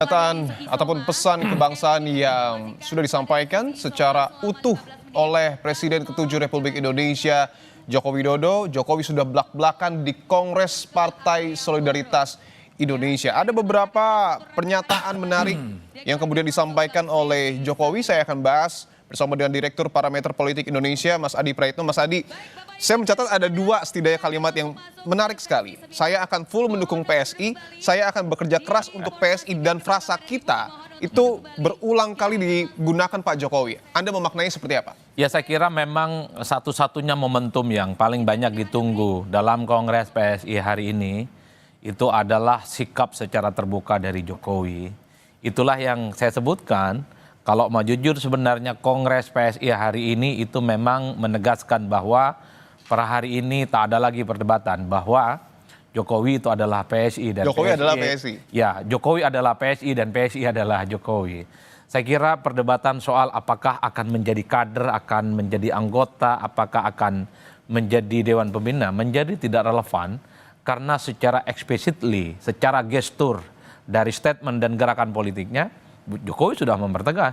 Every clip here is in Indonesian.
Pernyataan ataupun pesan kebangsaan yang sudah disampaikan secara utuh oleh Presiden ke-7 Republik Indonesia Joko Widodo. Jokowi sudah belak-belakan di Kongres Partai Solidaritas Indonesia. Ada beberapa pernyataan menarik yang kemudian disampaikan oleh Jokowi. Saya akan bahas bersama dengan Direktur Parameter Politik Indonesia, Mas Adi Praitno. Mas Adi, saya mencatat ada dua setidaknya kalimat yang menarik sekali. Saya akan full mendukung PSI, saya akan bekerja keras untuk PSI, dan frasa kita itu berulang kali digunakan Pak Jokowi. Anda memaknai seperti apa? Ya, saya kira memang satu-satunya momentum yang paling banyak ditunggu dalam Kongres PSI hari ini itu adalah sikap secara terbuka dari Jokowi. Itulah yang saya sebutkan. Kalau mau jujur, sebenarnya Kongres PSI hari ini itu memang menegaskan bahwa per hari ini tak ada lagi perdebatan bahwa Jokowi itu adalah PSI dan Jokowi PSI, adalah PSI. Ya, Jokowi adalah PSI dan PSI adalah Jokowi. Saya kira perdebatan soal apakah akan menjadi kader, akan menjadi anggota, apakah akan menjadi Dewan Pembina menjadi tidak relevan karena secara explicitly, secara gestur dari statement dan gerakan politiknya, Jokowi sudah mempertegas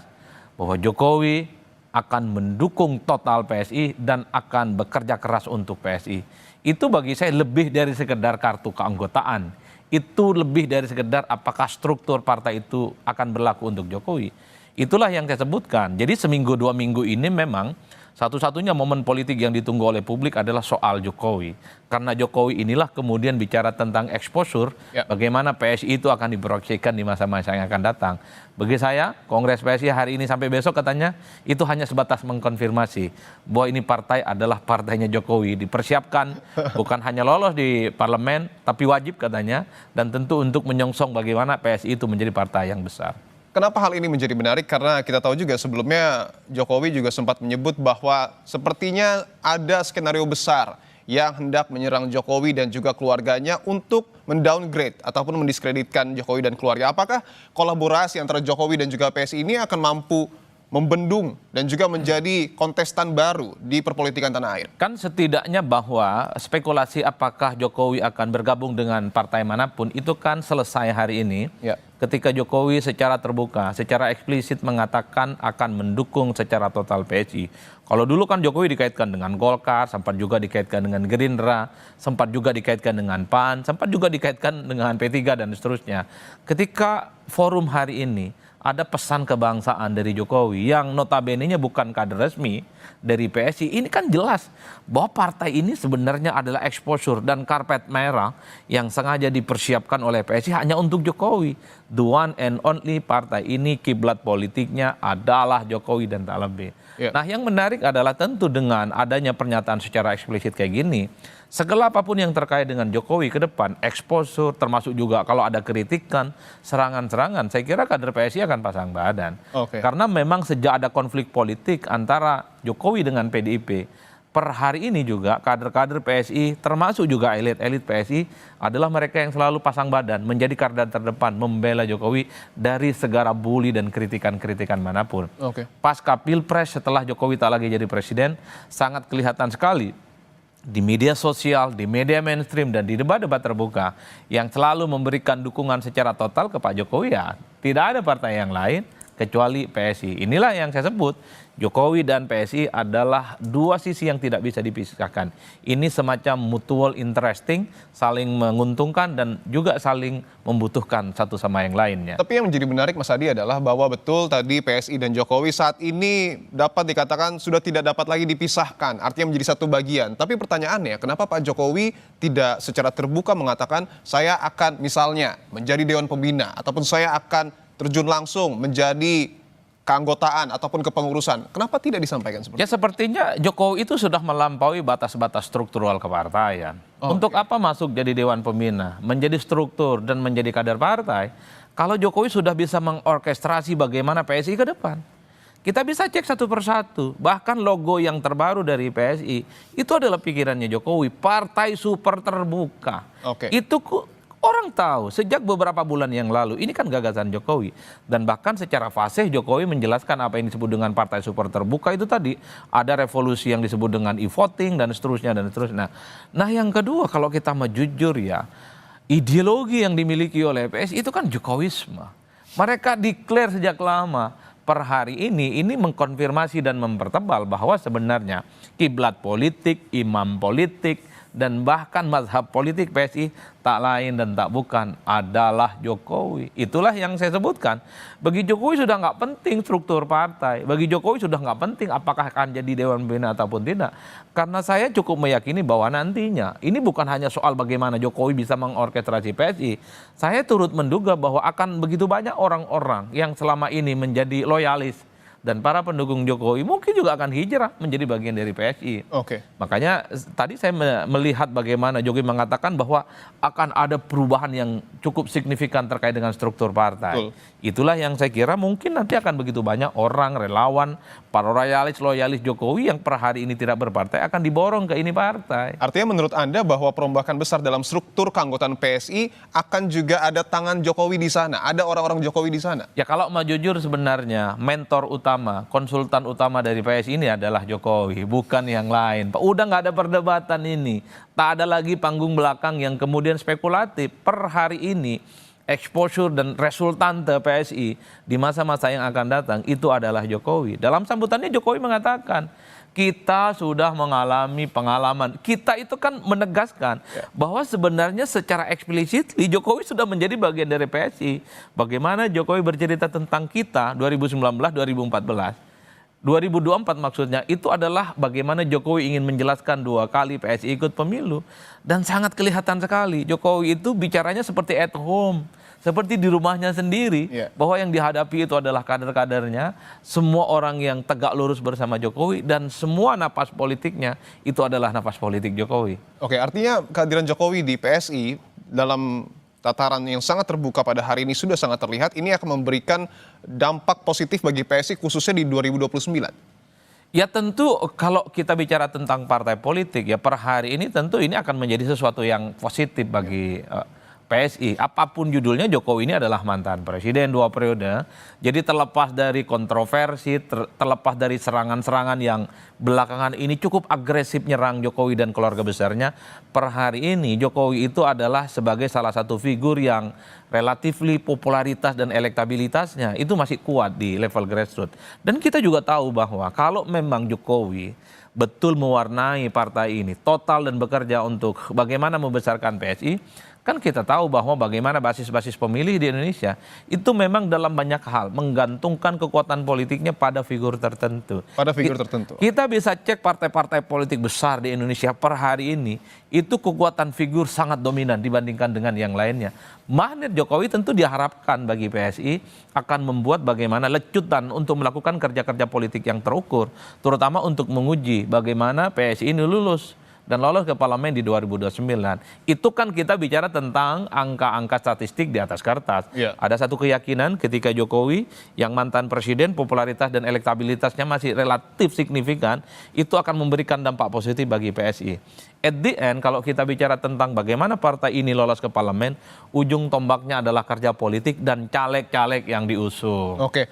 bahwa Jokowi akan mendukung total PSI dan akan bekerja keras untuk PSI. Itu bagi saya lebih dari sekedar kartu keanggotaan. Itu lebih dari sekedar apakah struktur partai itu akan berlaku untuk Jokowi. Itulah yang saya sebutkan. Jadi seminggu dua minggu ini memang satu-satunya momen politik yang ditunggu oleh publik adalah soal Jokowi. Karena Jokowi inilah kemudian bicara tentang exposure, bagaimana PSI itu akan diproyeksikan di masa-masa yang akan datang. Bagi saya, Kongres PSI hari ini sampai besok katanya, itu hanya sebatas mengkonfirmasi bahwa ini partai adalah partainya Jokowi. Dipersiapkan bukan hanya lolos di parlemen, tapi wajib katanya, dan tentu untuk menyongsong bagaimana PSI itu menjadi partai yang besar. Kenapa hal ini menjadi menarik? Karena kita tahu juga sebelumnya Jokowi juga sempat menyebut bahwa sepertinya ada skenario besar yang hendak menyerang Jokowi dan juga keluarganya untuk mendowngrade ataupun mendiskreditkan Jokowi dan keluarga. Apakah kolaborasi antara Jokowi dan juga PSI ini akan mampu membendung dan juga menjadi kontestan baru di perpolitikan tanah air? Kan setidaknya bahwa spekulasi apakah Jokowi akan bergabung dengan partai manapun itu kan selesai hari ini. Ketika Jokowi secara terbuka, secara eksplisit mengatakan akan mendukung secara total PSI. Kalau dulu kan Jokowi dikaitkan dengan Golkar, sempat juga dikaitkan dengan Gerindra, sempat juga dikaitkan dengan PAN, sempat juga dikaitkan dengan P3 dan seterusnya. Ketika forum hari ini ada pesan kebangsaan dari Jokowi yang notabene-nya bukan kader resmi dari PSI, ini kan jelas bahwa partai ini sebenarnya adalah exposure dan karpet merah yang sengaja dipersiapkan oleh PSI hanya untuk Jokowi. The one and only partai ini kiblat politiknya adalah Jokowi dan tak lebih. Nah, yang menarik adalah tentu dengan adanya pernyataan secara eksplisit kayak gini, segala apapun yang terkait dengan Jokowi ke depan, exposure, termasuk juga kalau ada kritikan, serangan-serangan, saya kira kader PSI akan pasang badan. Karena memang sejak ada konflik politik antara Jokowi dengan PDIP, per hari ini juga kader-kader PSI, termasuk juga elit-elit PSI, adalah mereka yang selalu pasang badan, menjadi garda terdepan, membela Jokowi dari segala bully dan kritikan-kritikan manapun. Pasca Pilpres, setelah Jokowi tak lagi jadi presiden, sangat kelihatan sekali di media sosial, di media mainstream, dan di debat-debat terbuka yang selalu memberikan dukungan secara total ke Pak Jokowi, ya tidak ada partai yang lain kecuali PSI. Inilah yang saya sebut, Jokowi dan PSI adalah dua sisi yang tidak bisa dipisahkan. Ini semacam mutual interesting, saling menguntungkan dan juga saling membutuhkan satu sama yang lainnya. Tapi yang menjadi menarik, Mas Adi, adalah bahwa betul tadi PSI dan Jokowi saat ini dapat dikatakan sudah tidak dapat lagi dipisahkan, artinya menjadi satu bagian. Tapi pertanyaannya, kenapa Pak Jokowi tidak secara terbuka mengatakan saya akan misalnya menjadi Dewan Pembina ataupun saya akan terjun langsung menjadi keanggotaan ataupun kepengurusan? Kenapa tidak disampaikan seperti itu? Ya, sepertinya Jokowi itu sudah melampaui batas-batas struktural kepartaian. Untuk apa masuk jadi Dewan Pembina, menjadi struktur dan menjadi kader partai, kalau Jokowi sudah bisa mengorkestrasi bagaimana PSI ke depan? Kita bisa cek satu persatu, bahkan logo yang terbaru dari PSI itu adalah pikirannya Jokowi, partai super terbuka. Itu orang tahu sejak beberapa bulan yang lalu, ini kan gagasan Jokowi. Dan bahkan secara fasih Jokowi menjelaskan apa yang disebut dengan partai super terbuka itu tadi. Ada revolusi yang disebut dengan e-voting dan seterusnya dan seterusnya. Nah, yang kedua, kalau kita mau jujur ya, ideologi yang dimiliki oleh PSI itu kan Jokowisme. Mereka declare sejak lama. Per hari ini mengkonfirmasi dan mempertebal bahwa sebenarnya kiblat politik, imam politik, dan bahkan mazhab politik PSI tak lain dan tak bukan adalah Jokowi. Itulah yang saya sebutkan. Bagi Jokowi sudah nggak penting struktur partai. Bagi Jokowi sudah nggak penting apakah akan jadi Dewan Pembina ataupun tidak. Karena saya cukup meyakini bahwa nantinya ini bukan hanya soal bagaimana Jokowi bisa mengorkestrasi PSI. Saya turut menduga bahwa akan begitu banyak orang-orang yang selama ini menjadi loyalis dan para pendukung Jokowi mungkin juga akan hijrah menjadi bagian dari PSI. Oke. Makanya tadi saya melihat bagaimana Jokowi mengatakan bahwa akan ada perubahan yang cukup signifikan terkait dengan struktur partai. Betul. Itulah yang saya kira mungkin nanti akan begitu banyak orang, relawan, para loyalis Jokowi yang per hari ini tidak berpartai akan diborong ke ini partai. Artinya menurut Anda bahwa perombakan besar dalam struktur keanggotaan PSI akan juga ada tangan Jokowi di sana, ada orang-orang Jokowi di sana? Ya kalau mau jujur sebenarnya mentor utama, konsultan utama dari PSI ini adalah Jokowi, bukan yang lain. Udah nggak ada perdebatan ini. Tak ada lagi panggung belakang yang kemudian spekulatif. Per hari ini exposure dan resultante PSI di masa-masa yang akan datang itu adalah Jokowi. Dalam sambutannya Jokowi mengatakan, kita sudah mengalami pengalaman. Kita itu kan menegaskan bahwa sebenarnya secara eksplisit Jokowi sudah menjadi bagian dari PSI. Bagaimana Jokowi bercerita tentang kita 2019-2014. 2024 maksudnya itu adalah bagaimana Jokowi ingin menjelaskan 2 kali PSI ikut pemilu. Dan sangat kelihatan sekali Jokowi itu bicaranya seperti at home. Seperti di rumahnya sendiri, bahwa yang dihadapi itu adalah kader-kadernya, semua orang yang tegak lurus bersama Jokowi, dan semua napas politiknya itu adalah napas politik Jokowi. Oke, artinya kehadiran Jokowi di PSI dalam tataran yang sangat terbuka pada hari ini sudah sangat terlihat, ini akan memberikan dampak positif bagi PSI khususnya di 2029. Ya tentu kalau kita bicara tentang partai politik ya per hari ini tentu ini akan menjadi sesuatu yang positif bagi PSI. Apapun judulnya, Jokowi ini adalah mantan presiden 2 periode. Jadi terlepas dari kontroversi, terlepas dari serangan-serangan yang belakangan ini cukup agresif nyerang Jokowi dan keluarga besarnya, per hari ini Jokowi itu adalah sebagai salah satu figur yang relatifly popularitas dan elektabilitasnya itu masih kuat di level grassroots. Dan kita juga tahu bahwa kalau memang Jokowi betul mewarnai partai ini total dan bekerja untuk bagaimana membesarkan PSI, kan kita tahu bahwa bagaimana basis-basis pemilih di Indonesia itu memang dalam banyak hal menggantungkan kekuatan politiknya pada figur tertentu. Pada figur tertentu. Kita bisa cek partai-partai politik besar di Indonesia per hari ini, itu kekuatan figur sangat dominan dibandingkan dengan yang lainnya. Magnet Jokowi tentu diharapkan bagi PSI akan membuat bagaimana lecutan untuk melakukan kerja-kerja politik yang terukur, terutama untuk menguji bagaimana PSI ini lulus dan lolos ke parlemen di 2029. Itu kan kita bicara tentang angka-angka statistik di atas kertas. Ada satu keyakinan ketika Jokowi yang mantan presiden popularitas dan elektabilitasnya masih relatif signifikan, itu akan memberikan dampak positif bagi PSI. At the end kalau kita bicara tentang bagaimana partai ini lolos ke parlemen, ujung tombaknya adalah kerja politik dan caleg-caleg yang diusung. Oke.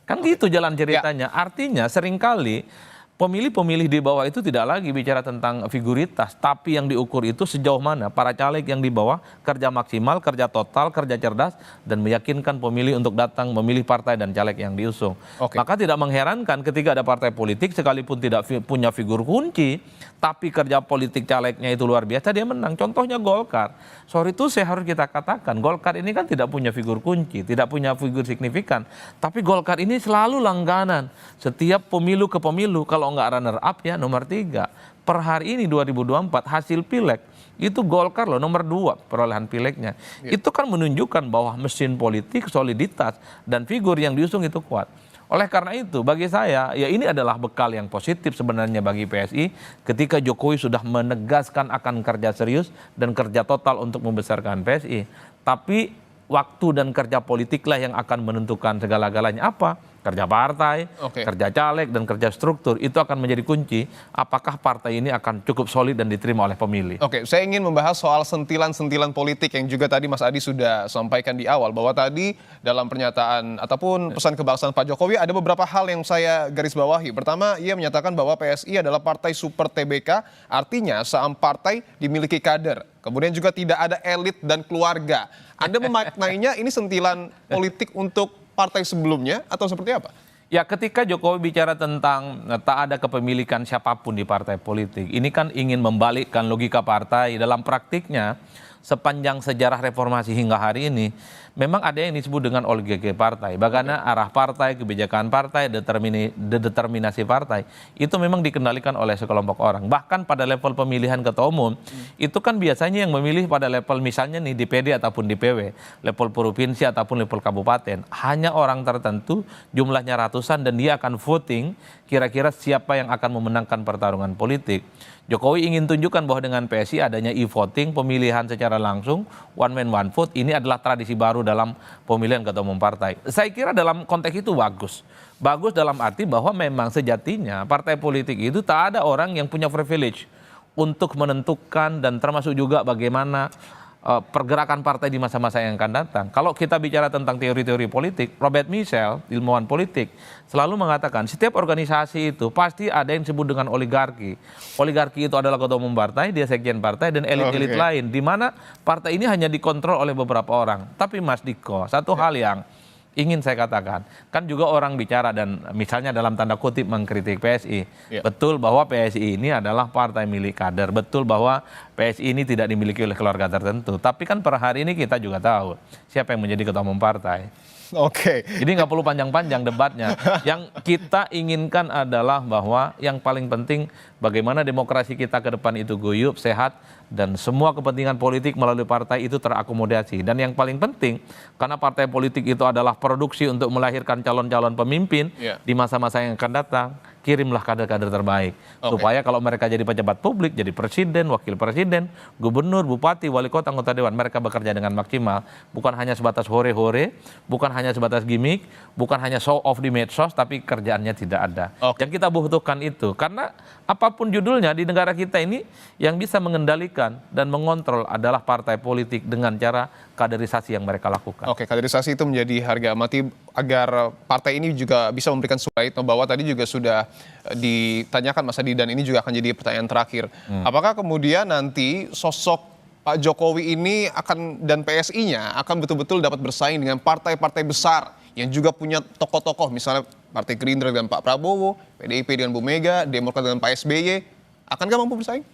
Kan gitu jalan ceritanya. Artinya seringkali pemilih-pemilih di bawah itu tidak lagi bicara tentang figuritas, tapi yang diukur itu sejauh mana para caleg yang di bawah kerja maksimal, kerja total, kerja cerdas, dan meyakinkan pemilih untuk datang memilih partai dan caleg yang diusung. Maka tidak mengherankan ketika ada partai politik sekalipun tidak punya figur kunci, tapi kerja politik calegnya itu luar biasa, dia menang. Contohnya Golkar. Sorry itu saya harus kita katakan, Golkar ini kan tidak punya figur kunci, tidak punya figur signifikan, tapi Golkar ini selalu langganan. Setiap pemilu ke pemilu, kalau nggak runner up ya nomor 3. Per hari ini 2024 hasil pileg itu Golkar loh nomor 2 perolehan pilegnya. Itu kan menunjukkan bahwa mesin politik, soliditas dan figur yang diusung itu kuat. Oleh karena itu bagi saya ya ini adalah bekal yang positif sebenarnya bagi PSI ketika Jokowi sudah menegaskan akan kerja serius dan kerja total untuk membesarkan PSI. Tapi waktu dan kerja politiklah yang akan menentukan segala-galanya apa. Kerja partai, kerja caleg, dan kerja struktur itu akan menjadi kunci apakah partai ini akan cukup solid dan diterima oleh pemilih. Oke, saya ingin membahas soal sentilan-sentilan politik yang juga tadi Mas Adi sudah sampaikan di awal, bahwa tadi dalam pernyataan ataupun pesan kebangsaan Pak Jokowi ada beberapa hal yang saya garis bawahi. Pertama, ia menyatakan bahwa PSI adalah partai super TBK, artinya saham partai dimiliki kader. kemudian juga tidak ada elit dan keluarga. Anda memaknainya ini sentilan politik untuk partai sebelumnya atau seperti apa? Ya, ketika Jokowi bicara tentang tak ada kepemilikan siapapun di partai politik, ini kan ingin membalikkan logika partai. Dalam praktiknya, sepanjang sejarah reformasi hingga hari ini, memang ada yang disebut dengan oligarki partai. Bagaimana arah partai, kebijakan partai, determinasi partai, itu memang dikendalikan oleh sekelompok orang. Bahkan pada level pemilihan ketua umum, itu kan biasanya yang memilih pada level misalnya nih DPD ataupun DPW, level provinsi ataupun level kabupaten, hanya orang tertentu, jumlahnya ratusan, dan dia akan voting kira-kira siapa yang akan memenangkan pertarungan politik. Jokowi ingin tunjukkan bahwa dengan PSI adanya e-voting, pemilihan secara langsung, one man one vote, ini adalah tradisi baru dalam pemilihan ketua umum partai. Saya kira dalam konteks itu bagus. Bagus dalam arti bahwa memang sejatinya partai politik itu tak ada orang yang punya privilege untuk menentukan dan termasuk juga bagaimana pergerakan partai di masa-masa yang akan datang. Kalau kita bicara tentang teori-teori politik, Robert Michel, ilmuwan politik, selalu mengatakan setiap organisasi itu pasti ada yang disebut dengan oligarki. Oligarki itu adalah ketua umum partai, dia sekjen partai, dan elit-elit lain, di mana partai ini hanya dikontrol oleh beberapa orang. Tapi Mas Diko, satu hal yang ingin saya katakan, kan juga orang bicara dan misalnya dalam tanda kutip mengkritik PSI. Betul bahwa PSI ini adalah partai milik kader, betul bahwa PSI ini tidak dimiliki oleh keluarga tertentu. Tapi kan per hari ini kita juga tahu siapa yang menjadi ketua umum partai. Oke. Jadi nggak perlu panjang-panjang debatnya. Yang kita inginkan adalah bahwa yang paling penting bagaimana demokrasi kita ke depan itu guyup, sehat, dan semua kepentingan politik melalui partai itu terakomodasi. Dan yang paling penting, karena partai politik itu adalah produksi untuk melahirkan calon-calon pemimpin di masa-masa yang akan datang, kirimlah kader-kader terbaik. Supaya kalau mereka jadi pejabat publik, jadi presiden, wakil presiden, gubernur, bupati, wali kota, anggota dewan, mereka bekerja dengan maksimal. Bukan hanya sebatas hore-hore, bukan hanya sebatas gimmick, bukan hanya show off di medsos, tapi kerjaannya tidak ada. Yang kita butuhkan itu, karena apapun judulnya di negara kita ini, yang bisa mengendalikan dan mengontrol adalah partai politik dengan cara kaderisasi yang mereka lakukan. Oke, kaderisasi itu menjadi harga mati agar partai ini juga bisa memberikan suara bahwa tadi juga sudah ditanyakan Mas Adi, dan ini juga akan jadi pertanyaan terakhir. Apakah kemudian nanti sosok Pak Jokowi ini akan dan PSI-nya akan betul-betul dapat bersaing dengan partai-partai besar yang juga punya tokoh-tokoh, misalnya Partai Gerindra dengan Pak Prabowo, PDIP dengan Bu Mega, Demokrat dengan Pak SBY, akankah mampu bersaing?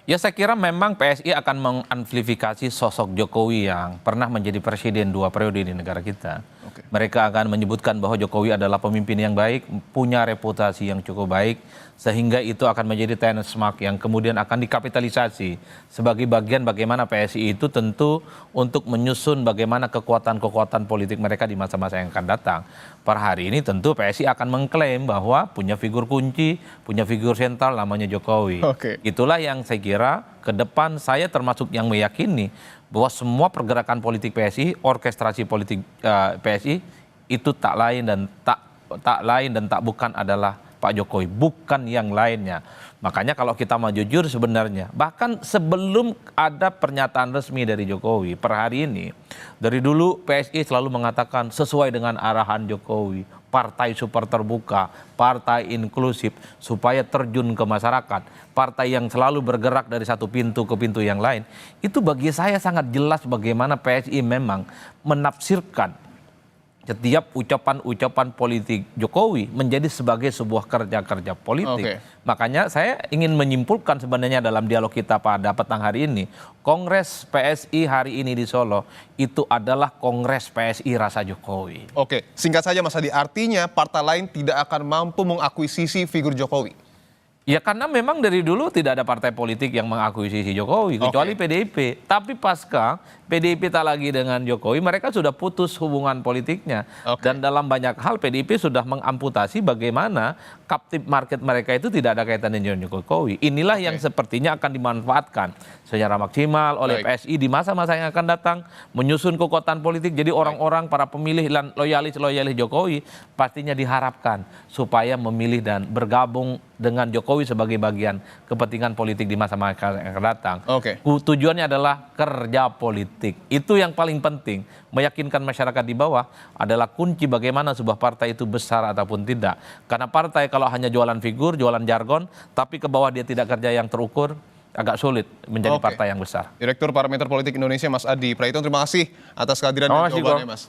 Ya, saya kira memang PSI akan mengamplifikasi sosok Jokowi yang pernah menjadi presiden 2 periode di negara kita. Mereka akan menyebutkan bahwa Jokowi adalah pemimpin yang baik, punya reputasi yang cukup baik, sehingga itu akan menjadi benchmark yang kemudian akan dikapitalisasi sebagai bagian bagaimana PSI itu tentu untuk menyusun bagaimana kekuatan-kekuatan politik mereka di masa-masa yang akan datang. Per hari ini tentu PSI akan mengklaim bahwa punya figur kunci, punya figur sentral namanya Jokowi. Itulah yang saya kira ke depan saya termasuk yang meyakini bahwa semua pergerakan politik PSI, orkestrasi politik PSI itu tak lain dan tak bukan adalah Pak Jokowi, bukan yang lainnya. Makanya kalau kita mau jujur sebenarnya, bahkan sebelum ada pernyataan resmi dari Jokowi per hari ini, dari dulu PSI selalu mengatakan sesuai dengan arahan Jokowi, partai super terbuka, partai inklusif, supaya terjun ke masyarakat, partai yang selalu bergerak dari satu pintu ke pintu yang lain. Itu bagi saya sangat jelas bagaimana PSI memang menafsirkan setiap ucapan-ucapan politik Jokowi menjadi sebagai sebuah kerja-kerja politik. Makanya saya ingin menyimpulkan sebenarnya dalam dialog kita pada petang hari ini, Kongres PSI hari ini di Solo itu adalah Kongres PSI rasa Jokowi. Oke, singkat saja Mas Adi, artinya partai lain tidak akan mampu mengakuisisi figur Jokowi? Ya karena memang dari dulu tidak ada partai politik yang mengakuisisi Jokowi, kecuali PDIP. Tapi pasca PDIP tak lagi dengan Jokowi, mereka sudah putus hubungan politiknya. Dan dalam banyak hal PDIP sudah mengamputasi bagaimana captive market mereka itu tidak ada kaitannya dengan Jokowi. Inilah yang sepertinya akan dimanfaatkan secara maksimal oleh PSI di masa-masa yang akan datang, menyusun kekuatan politik. Jadi orang-orang, para pemilih dan loyalis Jokowi pastinya diharapkan supaya memilih dan bergabung dengan Jokowi sebagai bagian kepentingan politik di masa-masa yang akan datang. Tujuannya adalah kerja politik. Itu yang paling penting. Meyakinkan masyarakat di bawah adalah kunci bagaimana sebuah partai itu besar ataupun tidak. Karena partai kalau hanya jualan figur, jualan jargon, tapi ke bawah dia tidak kerja yang terukur, agak sulit menjadi Oke. partai yang besar. Direktur Parameter Politik Indonesia Mas Adi Praitno, terima kasih atas kehadiran dan Makasih, jawabannya Ko. Mas.